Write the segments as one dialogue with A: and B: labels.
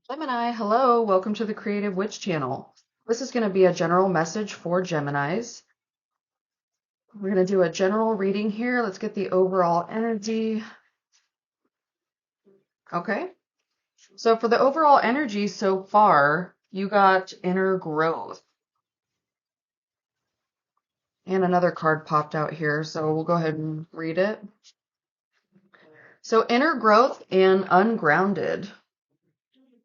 A: Gemini, hello, welcome to the Creative Witch channel. This is going to be a general message for Geminis. We're going to do a general reading here. Let's get the overall energy. Okay, so for the overall energy so far, you got inner growth. And another card popped out here, so we'll go ahead and read it. So inner growth and ungrounded.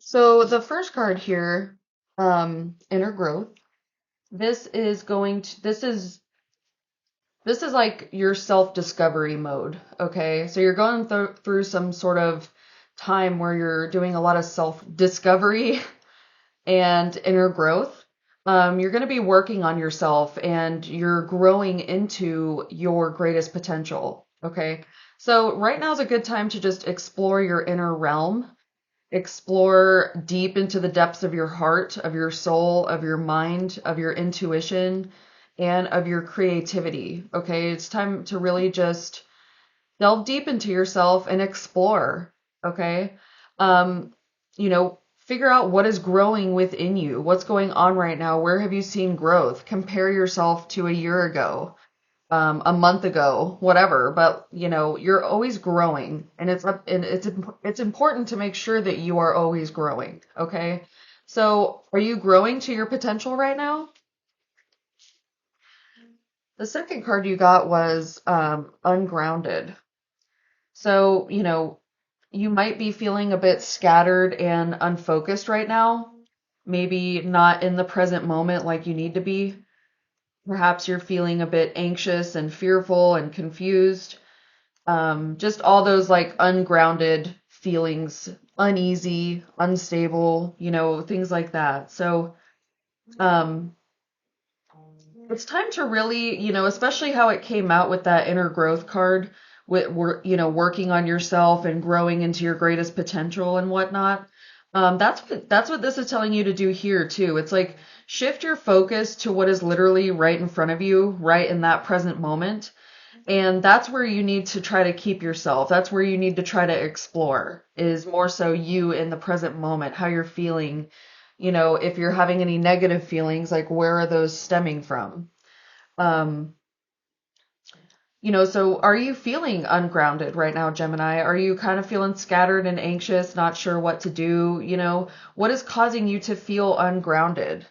A: So the first card here, inner growth, this is like your self-discovery mode, okay? So you're going through some sort of time where you're doing a lot of self-discovery and inner growth. You're going to be working on yourself and you're growing into your greatest potential, okay? So right now is a good time to just explore your inner realm, explore deep into the depths of your heart, of your soul, of your mind, of your intuition, and of your creativity. Okay, it's time to really just delve deep into yourself and explore. Okay, um, figure out what is growing within you, what's going on right now, where have you seen growth? Compare yourself to a year ago, a month ago, whatever. But you're always growing, and it's important to make sure that you are always growing. Okay, so are you growing to your potential right now? The second card you got was ungrounded. So, you might be feeling a bit scattered and unfocused right now. Maybe not in the present moment like you need to be. Perhaps you're feeling a bit anxious and fearful and confused. Just all those like ungrounded feelings, uneasy, unstable, things like that. So, um, it's time to really, especially how it came out with that inner growth card, with working on yourself and growing into your greatest potential and whatnot. That's what this is telling you to do here too. It's like shift your focus to what is literally right in front of you, right in that present moment. And that's where you need to try to keep yourself. That's where you need to try to explore, is more so you in the present moment, how you're feeling. If you're having any negative feelings, like where are those stemming from? Um, so are you feeling ungrounded right now, Gemini? Are you kind of feeling scattered and anxious, not sure what to do? What is causing you to feel ungrounded?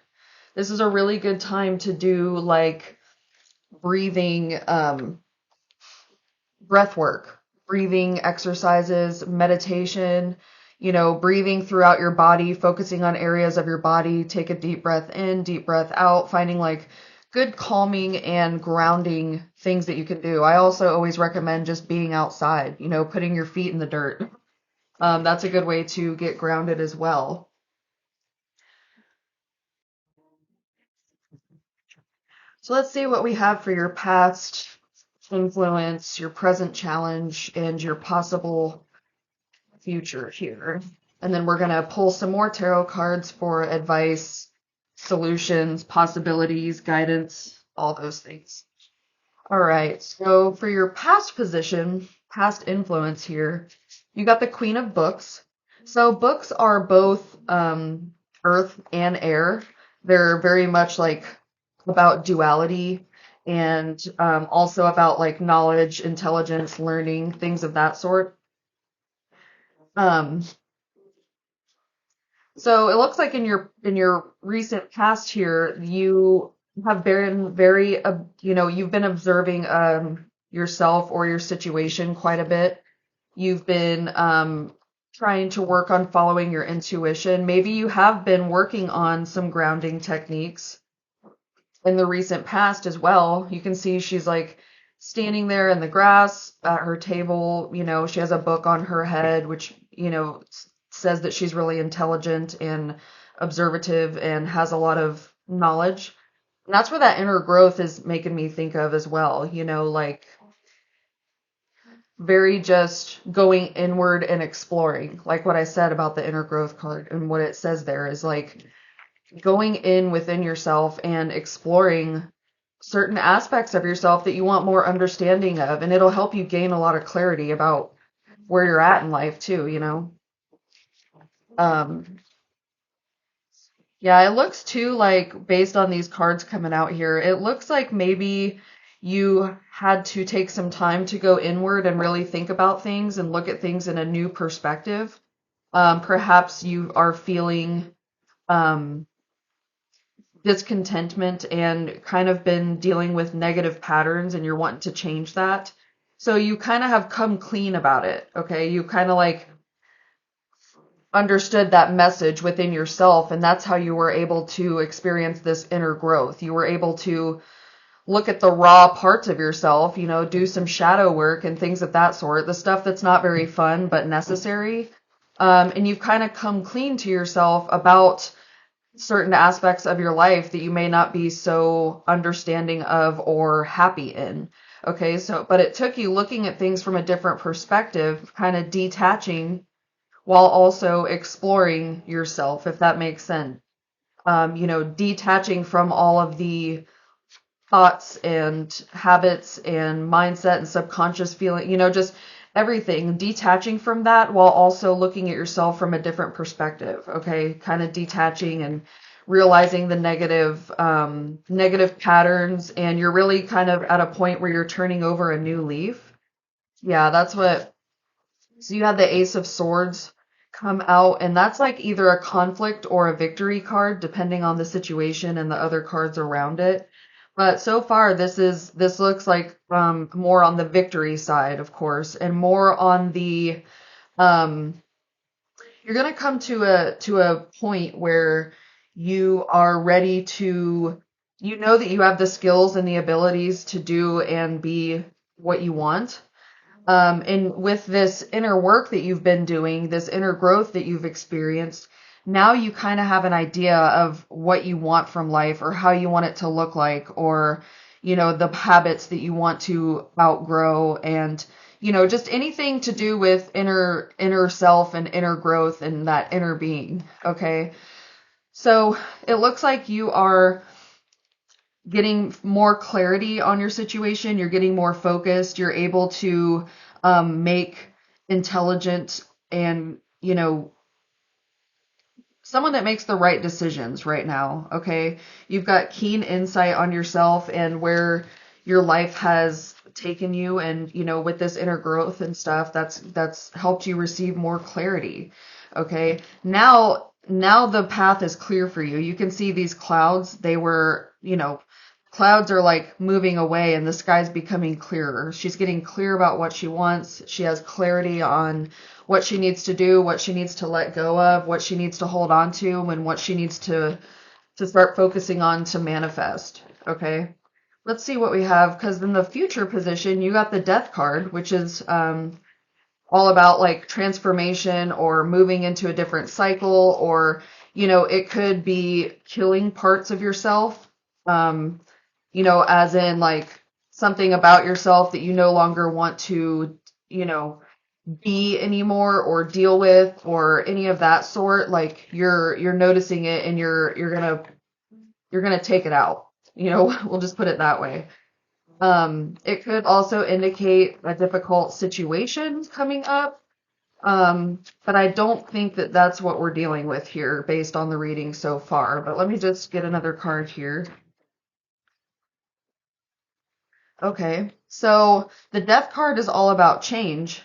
A: This is a really good time to do like breathing, breath work, breathing exercises, meditation, breathing throughout your body, focusing on areas of your body. Take a deep breath in, deep breath out, finding like good calming and grounding things that you can do. I also always recommend just being outside, putting your feet in the dirt. That's a good way to get grounded as well. So let's see what we have for your past influence, your present challenge, and your possible future here. And then we're going to pull some more tarot cards for advice, solutions, possibilities, guidance, all those things. All right, so for your past position, past influence here, you got the Queen of Books. So books are both earth and air. They're very much like about duality and also about like knowledge, intelligence, learning, things of that sort. Um, So it looks like in your recent past here, you have been very, you've been observing yourself or your situation quite a bit. You've been trying to work on following your intuition. Maybe you have been working on some grounding techniques in the recent past as well. You can see she's like standing there in the grass at her table. She has a book on her head, which, says that she's really intelligent and observative and has a lot of knowledge. And that's where that inner growth is making me think of as well, like very just going inward and exploring. Like what I said about the inner growth card, and what it says there is like going in within yourself and exploring certain aspects of yourself that you want more understanding of, and it'll help you gain a lot of clarity about where you're at in life too, you know. Um, yeah, it looks too like based on these cards coming out here, it looks like maybe you had to take some time to go inward and really think about things and look at things in a new perspective. Perhaps you are feeling um, discontentment and kind of been dealing with negative patterns and you're wanting to change that. So you kind of have come clean about it, okay? You kind of like understood that message within yourself, and that's how you were able to experience this inner growth. You were able to look at the raw parts of yourself, you know, do some shadow work and things of that sort, the stuff that's not very fun but necessary. And you've kind of come clean to yourself about certain aspects of your life that you may not be so understanding of or happy in. Okay, so, but it took you looking at things from a different perspective, kind of detaching while also exploring yourself, if that makes sense. You know, detaching from all of the thoughts and habits and mindset and subconscious feeling, you know, just everything, detaching from that while also looking at yourself from a different perspective, okay? Kind of detaching and realizing the negative patterns, and you're really kind of at a point where you're turning over a new leaf. Yeah, that's what, so you had the Ace of Swords come out, and that's like either a conflict or a victory card, depending on the situation and the other cards around it. But so far, this looks like more on the victory side, of course, and more on the um, you're gonna come to a point where you are ready to, you know that you have the skills and the abilities to do and be what you want. And with this inner work that you've been doing, this inner growth that you've experienced, now you kind of have an idea of what you want from life or how you want it to look like, or, you know, the habits that you want to outgrow, and, you know, just anything to do with inner self and inner growth and that inner being. Okay. So it looks like you are getting more clarity on your situation. You're getting more focused. You're able to make intelligent and, you know, someone that makes the right decisions right now. Okay. You've got keen insight on yourself and where your life has taken you. And, you know, with this inner growth and stuff, that's helped you receive more clarity. Okay. Now the path is clear for you. You can see these clouds. They were, you know, clouds are like moving away and the sky's becoming clearer. She's getting clear about what she wants. She has clarity on what she needs to do, what she needs to let go of, what she needs to hold on to, and what she needs to start focusing on to manifest. Okay. Let's see what we have, because in the future position, you got the Death card, which is all about like transformation or moving into a different cycle, or, you know, it could be killing parts of yourself, you know, as in like something about yourself that you no longer want to, you know, be anymore or deal with or any of that sort. Like you're noticing it and you're gonna take it out. You know, we'll just put it that way. It could also indicate a difficult situation coming up. But I don't think that that's what we're dealing with here based on the reading so far. But let me just get another card here. Okay, so the Death card is all about change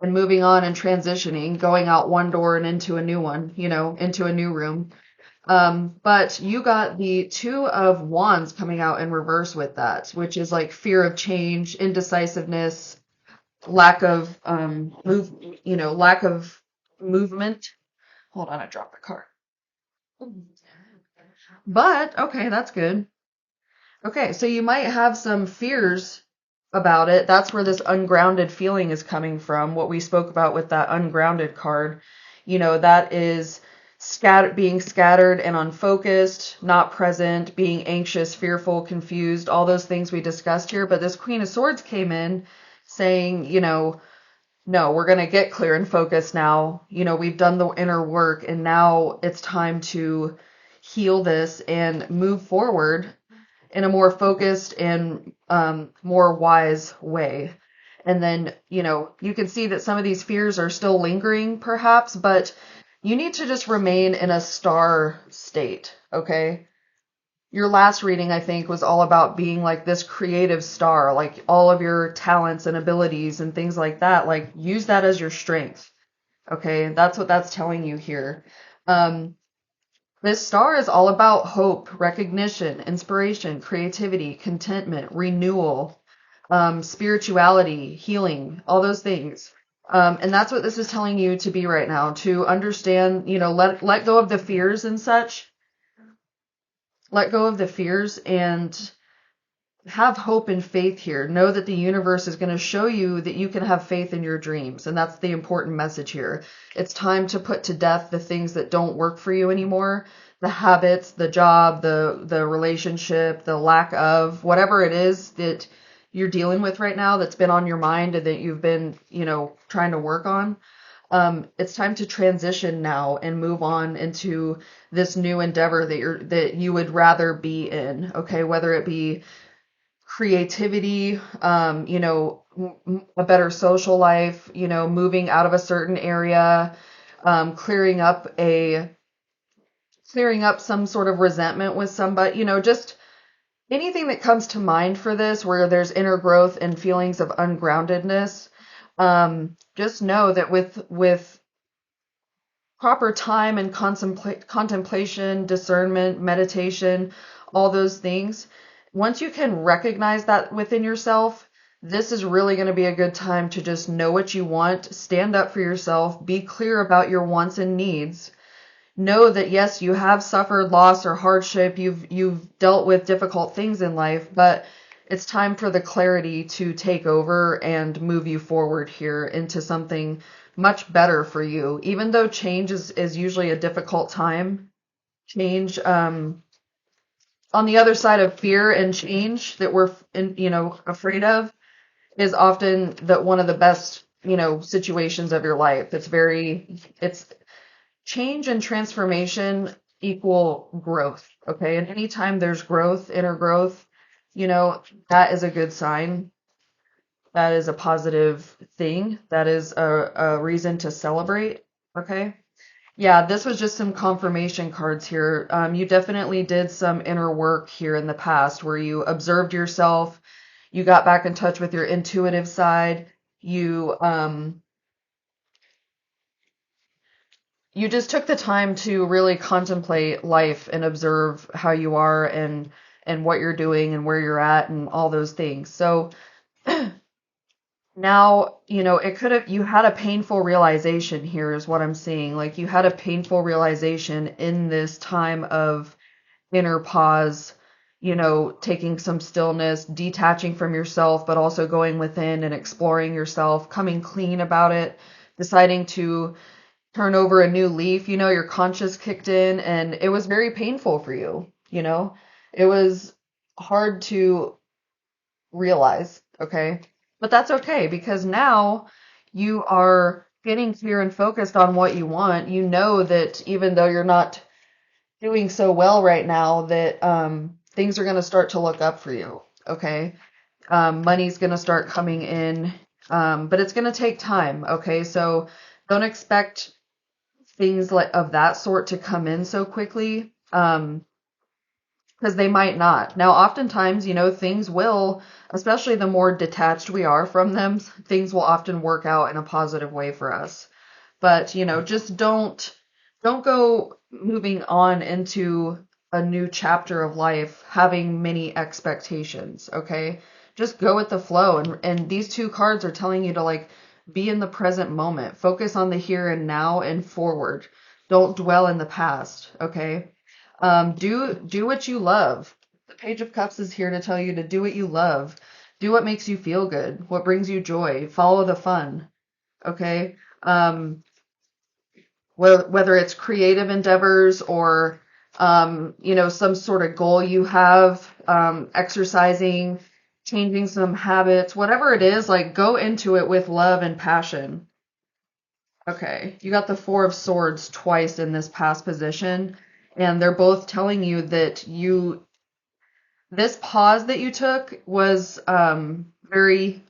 A: and moving on and transitioning, going out one door and into a new one, you know, into a new room. But you got the Two of Wands coming out in reverse with that, which is like fear of change, indecisiveness, lack of lack of movement. Hold on, I dropped the card. But okay, that's good. Okay, so you might have some fears about it. That's where this ungrounded feeling is coming from. What we spoke about with that ungrounded card, you know, that is being scattered and unfocused, not present, being anxious, fearful, confused, all those things we discussed here. But this Queen of Swords came in saying, you know, no, we're going to get clear and focused now. You know, we've done the inner work and now it's time to heal this and move forward in a more focused and more wise way. And then, you can see that some of these fears are still lingering perhaps, but you need to just remain in a star state, okay? Your last reading, I think, was all about being like this creative star, like all of your talents and abilities and things like that. Like, use that as your strength. Okay, that's what that's telling you here. Um, this star is all about hope, recognition, inspiration, creativity, contentment, renewal, spirituality, healing, all those things. And that's what this is telling you to be right now, to understand, let go of the fears and such. Let go of the fears and have hope and faith here. Know that the universe is going to show you that you can have faith in your dreams. And that's the important message here. It's time to put to death the things that don't work for you anymore. The habits, the job, the relationship, the lack of whatever it is that you're dealing with right now that's been on your mind and that you've been, trying to work on. It's time to transition now and move on into this new endeavor that you would rather be in. Okay, whether it be creativity, a better social life, moving out of a certain area, clearing up some sort of resentment with somebody, just anything that comes to mind for this, where there's inner growth and feelings of ungroundedness. Just know that with proper time and contemplation, discernment, meditation, all those things, once you can recognize that within yourself, this is really going to be a good time to just know what you want, stand up for yourself, be clear about your wants and needs. Know that yes, you have suffered loss or hardship, you've dealt with difficult things in life, but it's time for the clarity to take over and move you forward here into something much better for you. Even though change is usually a difficult time, change, on the other side of fear and change that we're, afraid of, is often one of the best, situations of your life. It's change and transformation equal growth. Okay. And anytime there's growth, inner growth, that is a good sign. That is a positive thing. That is a reason to celebrate. Okay. Yeah, this was just some confirmation cards here. You definitely did some inner work here in the past where you observed yourself, you got back in touch with your intuitive side, you just took the time to really contemplate life and observe how you are and what you're doing and where you're at and all those things. So now, you had a painful realization here is what I'm seeing. Like you had a painful realization in this time of inner pause, taking some stillness, detaching from yourself, but also going within and exploring yourself, coming clean about it, deciding to turn over a new leaf. Your conscience kicked in and it was very painful for you. It was hard to realize, okay? But that's okay because now you are getting clear and focused on what you want. You know that even though you're not doing so well right now, that things are going to start to look up for you, okay? Money's going to start coming in, but it's going to take time, okay? So don't expect things like of that sort to come in so quickly. Because they might not. Now, oftentimes, things will, especially the more detached we are from them, things will often work out in a positive way for us. But, just don't go moving on into a new chapter of life having many expectations, okay? Just go with the flow. And these two cards are telling you to like be in the present moment. Focus on the here and now and forward. Don't dwell in the past, okay? Do what you love. The Page of Cups is here to tell you to do what you love. Do what makes you feel good, what brings you joy. Follow the fun, okay? Whether it's creative endeavors or, some sort of goal you have, exercising, changing some habits, whatever it is, like go into it with love and passion. Okay, you got the Four of Swords twice in this past position, and they're both telling you that this pause that you took was very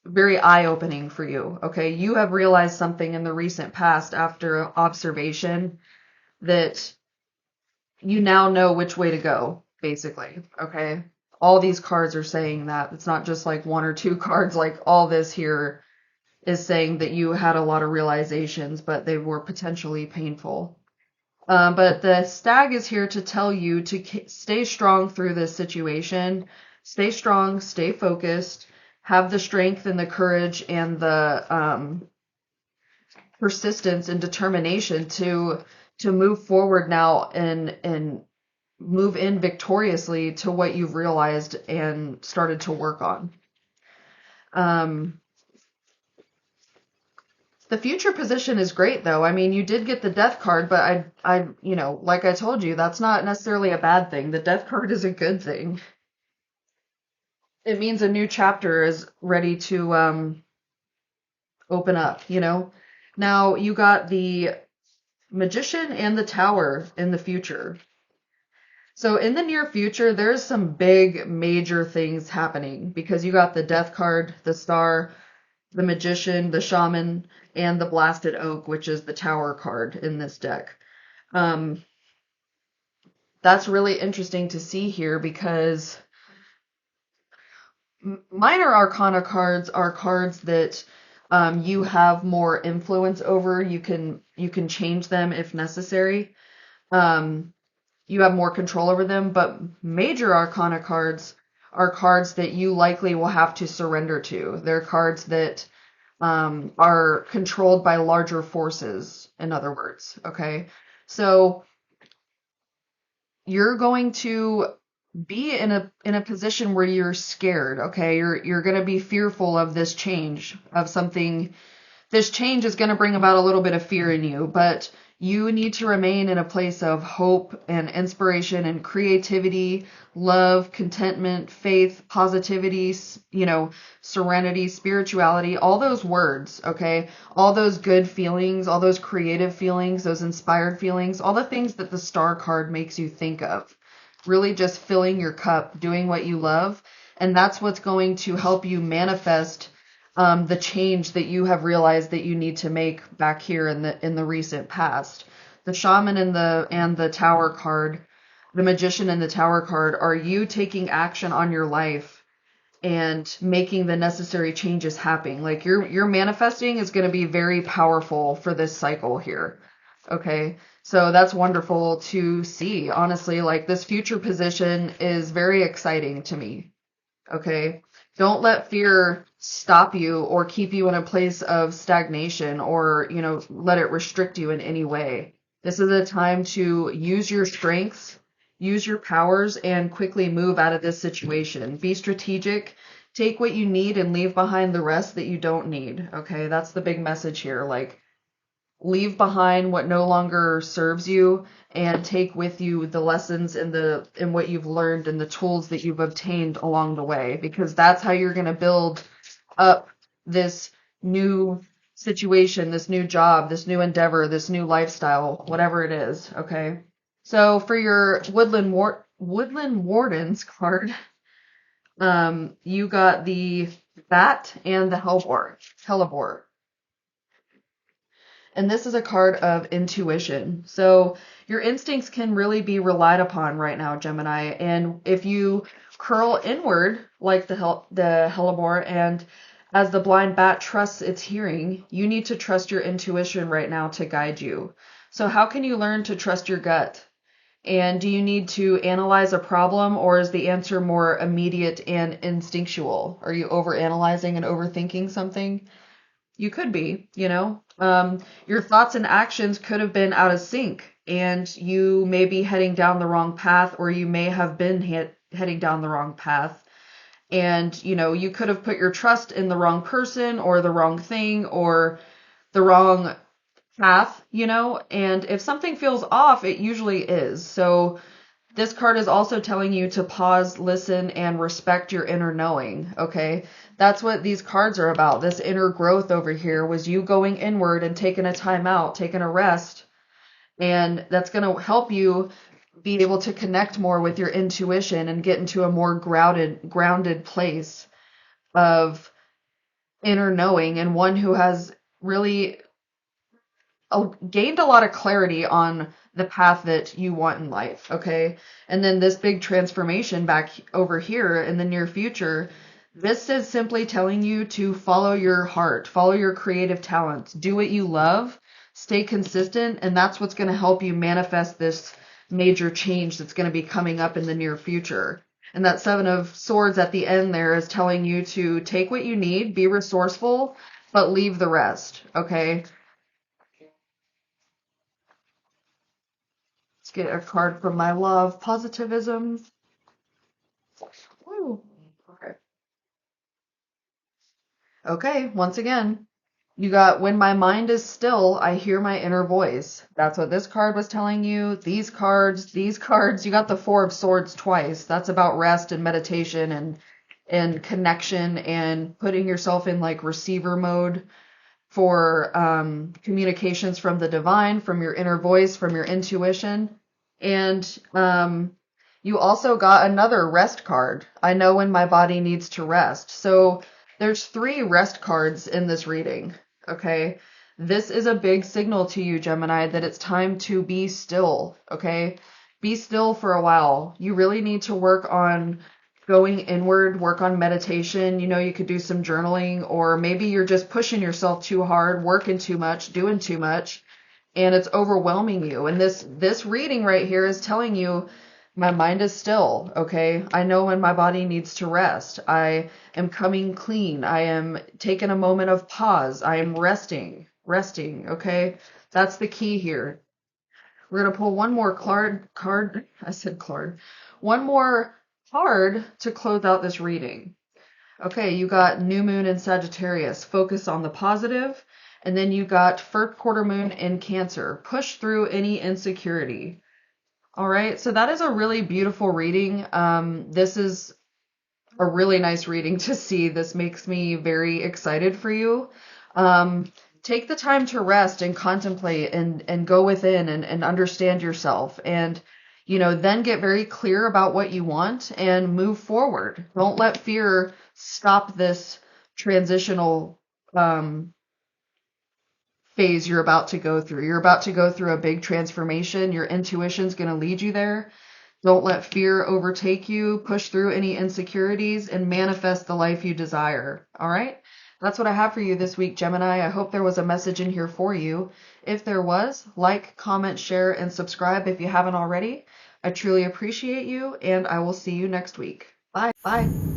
A: very eye-opening for you. Okay. You have realized something in the recent past after observation that you now know which way to go, basically. Okay. All these cards are saying that. It's not just like one or two cards, like all this here is saying that you had a lot of realizations, but they were potentially painful. But the stag is here to tell you to stay strong through this situation. Stay strong, stay focused, have the strength and the courage and the persistence and determination to move forward now and move in victoriously to what you've realized and started to work on. The future position is great though. I mean, you did get the death card, but like I told you, that's not necessarily a bad thing. The death card is a good thing. It means a new chapter is ready to open up, Now you got the Magician and the Tower in the future. So in the near future, there's some big major things happening because you got the Death card, the Star, the Magician, the Shaman, and the Blasted Oak, which is the Tower card in this deck. That's really interesting to see here because minor arcana cards are cards that you have more influence over. You can change them if necessary. You have more control over them, but major arcana cards are cards that you likely will have to surrender to. They're cards that are controlled by larger forces, in other words. Okay. So you're going to be in a position where you're scared, okay? You're going to be fearful of this change, of something. This change is going to bring about a little bit of fear in you, but you need to remain in a place of hope and inspiration and creativity, love, contentment, faith, positivity, serenity, spirituality, all those words, okay? All those good feelings, all those creative feelings, those inspired feelings, all the things that the Star card makes you think of. Really just filling your cup, doing what you love, and that's what's going to help you manifest the change that you have realized that you need to make back here in the recent past. The Shaman and the Tower card, the Magician and the Tower card are you taking action on your life and making the necessary changes happen. Like your manifesting is going to be very powerful for this cycle here. Okay. So that's wonderful to see. Honestly, like this future position is very exciting to me. Okay. Don't let fear stop you or keep you in a place of stagnation or, let it restrict you in any way. This is a time to use your strengths, use your powers, and quickly move out of this situation. Be strategic. Take what you need and leave behind the rest that you don't need. Okay, that's the big message here. Like, leave behind what no longer serves you and take with you the lessons and what you've learned and the tools that you've obtained along the way, because that's how you're going to build up this new situation, this new job, this new endeavor, this new lifestyle, whatever it is. Okay. So for your Woodland Wardens card, you got the Bat and the Hellebore. And this is a card of intuition. So your instincts can really be relied upon right now, Gemini. And if you curl inward like the hellebore, and as the blind bat trusts its hearing, you need to trust your intuition right now to guide you. So how can you learn to trust your gut? And do you need to analyze a problem, or is the answer more immediate and instinctual? Are you overanalyzing and overthinking something? You could be, your thoughts and actions could have been out of sync, and you may be heading down the wrong path, or you may have been heading down the wrong path. And, you could have put your trust in the wrong person or the wrong thing or the wrong path, and if something feels off, it usually is. So this card is also telling you to pause, listen, and respect your inner knowing, okay? That's what these cards are about. This inner growth over here was you going inward and taking a time out, taking a rest, and that's going to help you be able to connect more with your intuition and get into a more grounded place of inner knowing and one who has really gained a lot of clarity on the path that you want in life, okay? And then this big transformation back over here in the near future, this is simply telling you to follow your heart, follow your creative talents, do what you love, stay consistent, and that's what's going to help you manifest this major change that's going to be coming up in the near future. And that Seven of Swords at the end there is telling you to take what you need, be resourceful, but leave the rest, okay? Let's get a card from my love, positivism. Woo. Okay. Okay, once again, you got when my mind is still, I hear my inner voice. That's what this card was telling you. These cards, you got the Four of Swords twice. That's about rest and meditation and connection and putting yourself in like receiver mode for communications from the divine, from your inner voice, from your intuition. And you also got another rest card. I know when my body needs to rest. So there's 3 rest cards in this reading. Okay. This is a big signal to you, Gemini, that it's time to be still. Okay. Be still for a while. You really need to work on going inward, work on meditation. You know, you could do some journaling, or maybe you're just pushing yourself too hard, working too much, doing too much, and it's overwhelming you. And this reading right here is telling you my mind is still, okay? I know when my body needs to rest. I am coming clean. I am taking a moment of pause. I am resting, okay? That's the key here. We're going to pull one more one more card to close out this reading. Okay, you got new moon in Sagittarius, focus on the positive, and then you got first quarter moon in Cancer, push through any insecurity. All right, so that is a really beautiful reading. This is a really nice reading to see. This makes me very excited for you. Take the time to rest and contemplate and go within and understand yourself, and then get very clear about what you want and move forward. Don't let fear stop this transitional phase you're about to go through. You're about to go through a big transformation. Your intuition's going to lead you there. Don't let fear overtake you. Push through any insecurities and manifest the life you desire. All right? That's what I have for you this week, Gemini. I hope there was a message in here for you. If there was, like, comment, share, and subscribe if you haven't already. I truly appreciate you, and I will see you next week. Bye. Bye.